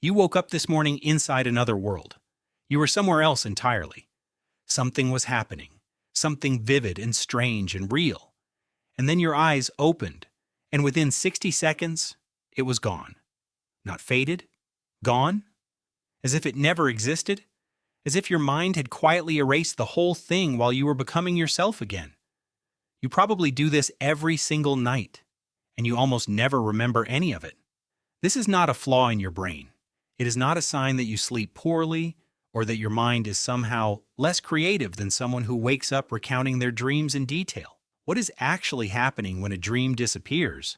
You woke up this morning inside another world. You were somewhere else entirely. Something was happening, something vivid and strange and real. And then your eyes opened, and within 60 seconds, it was gone. Not faded, gone, as if it never existed, as if your mind had quietly erased the whole thing while you were becoming yourself again. You probably do this every single night, and you almost never remember any of it. This is not a flaw in your brain. It is not a sign that you sleep poorly or that your mind is somehow less creative than someone who wakes up recounting their dreams in detail. What is actually happening when a dream disappears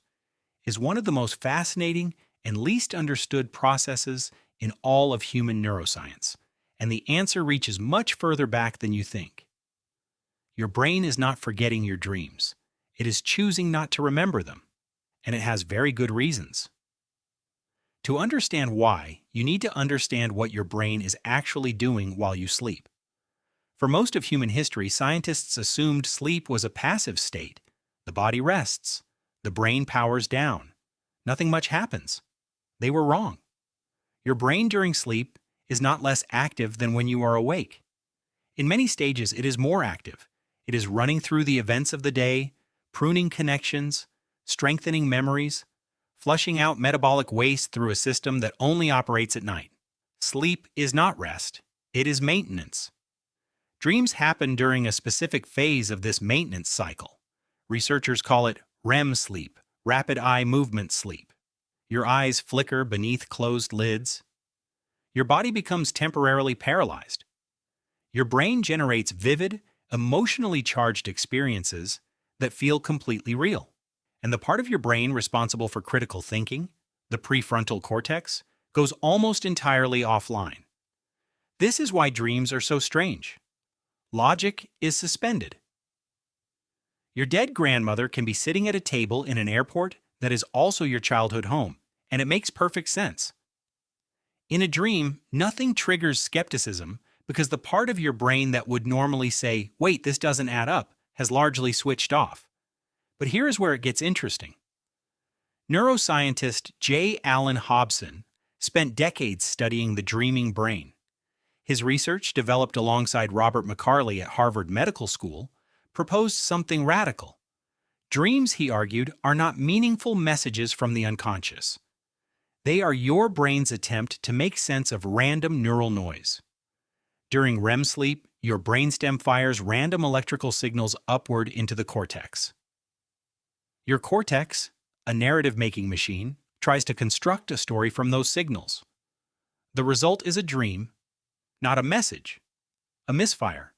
is one of the most fascinating and least understood processes in all of human neuroscience, and the answer reaches much further back than you think. Your brain is not forgetting your dreams. It is choosing not to remember them, and it has very good reasons. To understand why, you need to understand what your brain is actually doing while you sleep. For most of human history, scientists assumed sleep was a passive state. The body rests. The brain powers down. Nothing much happens. They were wrong. Your brain during sleep is not less active than when you are awake. In many stages, it is more active. It is running through the events of the day, pruning connections, strengthening memories, flushing out metabolic waste through a system that only operates at night. Sleep is not rest. It is maintenance. Dreams happen during a specific phase of this maintenance cycle. Researchers call it REM sleep, rapid eye movement sleep. Your eyes flicker beneath closed lids. Your body becomes temporarily paralyzed. Your brain generates vivid, emotionally charged experiences that feel completely real. And the part of your brain responsible for critical thinking, the prefrontal cortex, goes almost entirely offline. This is why dreams are so strange. Logic is suspended. Your dead grandmother can be sitting at a table in an airport that is also your childhood home, and it makes perfect sense. In a dream, nothing triggers skepticism because the part of your brain that would normally say, "Wait, this doesn't add up," has largely switched off. But here is where it gets interesting. Neuroscientist J. Allan Hobson spent decades studying the dreaming brain. His research, developed alongside Robert McCarley at Harvard Medical School, proposed something radical. Dreams, he argued, are not meaningful messages from the unconscious. They are your brain's attempt to make sense of random neural noise. During REM sleep, your brainstem fires random electrical signals upward into the cortex. Your cortex, a narrative-making machine, tries to construct a story from those signals. The result is a dream, not a message, a misfire,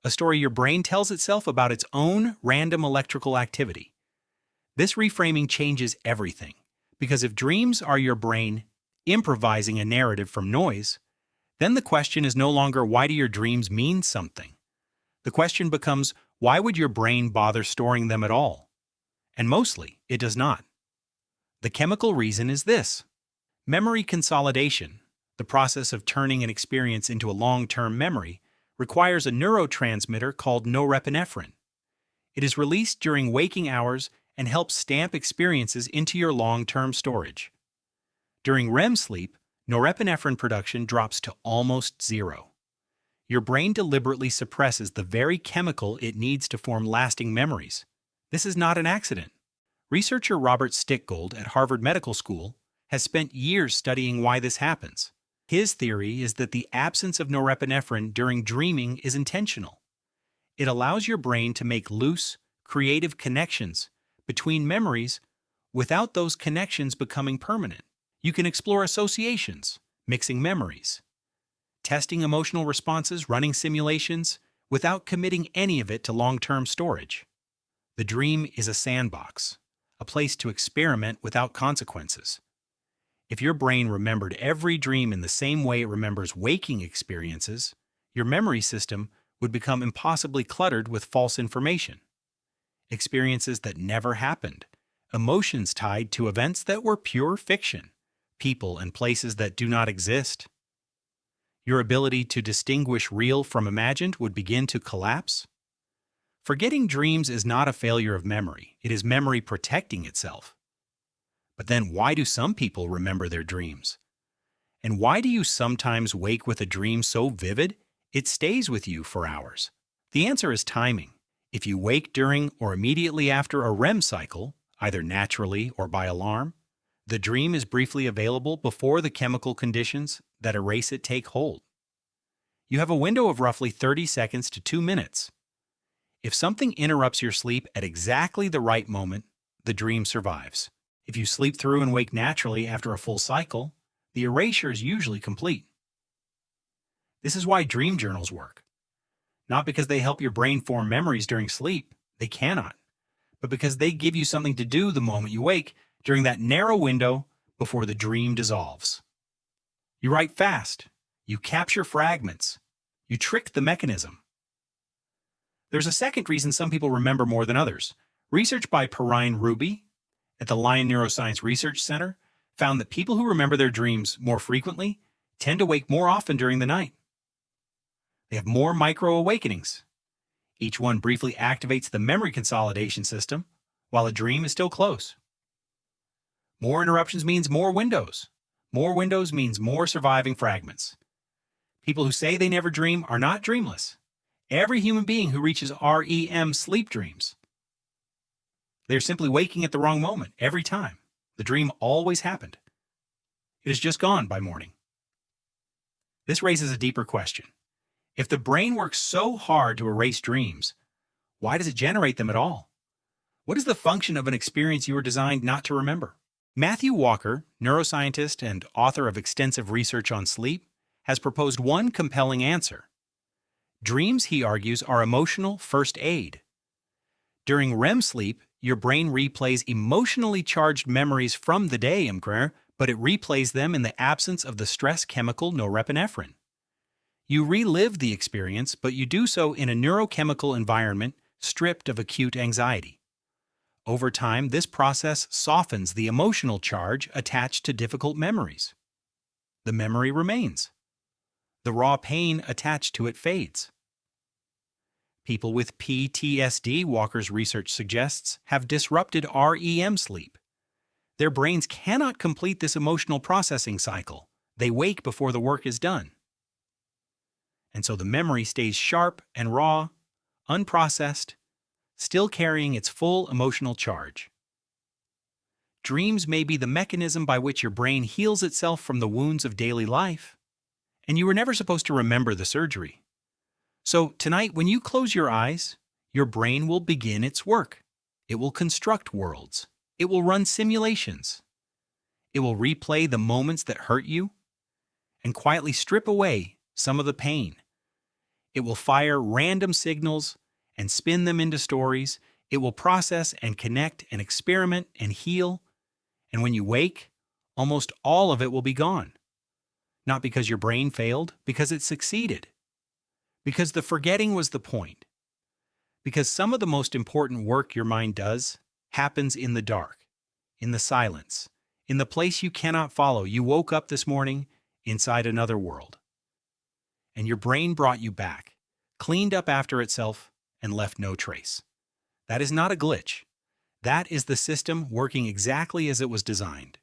a story your brain tells itself about its own random electrical activity. This reframing changes everything, because if dreams are your brain improvising a narrative from noise, then the question is no longer why do your dreams mean something? The question becomes why would your brain bother storing them at all? And mostly, it does not. The chemical reason is this. Memory consolidation, the process of turning an experience into a long-term memory, requires a neurotransmitter called norepinephrine. It is released during waking hours and helps stamp experiences into your long-term storage. During REM sleep, norepinephrine production drops to almost zero. Your brain deliberately suppresses the very chemical it needs to form lasting memories. This is not an accident. Researcher Robert Stickgold at Harvard Medical School has spent years studying why this happens. His theory is that the absence of norepinephrine during dreaming is intentional. It allows your brain to make loose, creative connections between memories without those connections becoming permanent. You can explore associations, mixing memories, testing emotional responses, running simulations, without committing any of it to long-term storage. The dream is a sandbox, a place to experiment without consequences. If your brain remembered every dream in the same way it remembers waking experiences, your memory system would become impossibly cluttered with false information. Experiences that never happened, emotions tied to events that were pure fiction, people and places that do not exist. Your ability to distinguish real from imagined would begin to collapse. Forgetting dreams is not a failure of memory, it is memory protecting itself. But then why do some people remember their dreams? And why do you sometimes wake with a dream so vivid it stays with you for hours? The answer is timing. If you wake during or immediately after a REM cycle, either naturally or by alarm, the dream is briefly available before the chemical conditions that erase it take hold. You have a window of roughly 30 seconds to 2 minutes. If something interrupts your sleep at exactly the right moment, the dream survives. If you sleep through and wake naturally after a full cycle, the erasure is usually complete. This is why dream journals work. Not because they help your brain form memories during sleep, they cannot, but because they give you something to do the moment you wake during that narrow window before the dream dissolves. You write fast, you capture fragments, you trick the mechanism. There's a second reason some people remember more than others. Research by Perrine Ruby at the Lyon Neuroscience Research Center found that people who remember their dreams more frequently tend to wake more often during the night. They have more micro-awakenings. Each one briefly activates the memory consolidation system while a dream is still close. More interruptions means more windows. More windows means more surviving fragments. People who say they never dream are not dreamless. Every human being who reaches REM sleep dreams. They're simply waking at the wrong moment every time. The dream always happened. It is just gone by morning. This raises a deeper question. If the brain works so hard to erase dreams, why does it generate them at all? What is the function of an experience you were designed not to remember? Matthew Walker, neuroscientist and author of extensive research on sleep, has proposed one compelling answer. Dreams, he argues, are emotional first aid. During REM sleep, your brain replays emotionally charged memories from the day, but it replays them in the absence of the stress chemical norepinephrine. You relive the experience, but you do so in a neurochemical environment stripped of acute anxiety. Over time, this process softens the emotional charge attached to difficult memories. The memory remains. The raw pain attached to it fades. People with PTSD, Walker's research suggests, have disrupted REM sleep. Their brains cannot complete this emotional processing cycle. They wake before the work is done. And so the memory stays sharp and raw, unprocessed, still carrying its full emotional charge. Dreams may be the mechanism by which your brain heals itself from the wounds of daily life, and you were never supposed to remember the surgery. So tonight, when you close your eyes, your brain will begin its work. It will construct worlds. It will run simulations. It will replay the moments that hurt you and quietly strip away some of the pain. It will fire random signals and spin them into stories. It will process and connect and experiment and heal. And when you wake, almost all of it will be gone. Not because your brain failed, because it succeeded. Because the forgetting was the point. Because some of the most important work your mind does happens in the dark, in the silence, in the place you cannot follow. You woke up this morning inside another world. And your brain brought you back, cleaned up after itself, and left no trace. That is not a glitch. That is the system working exactly as it was designed.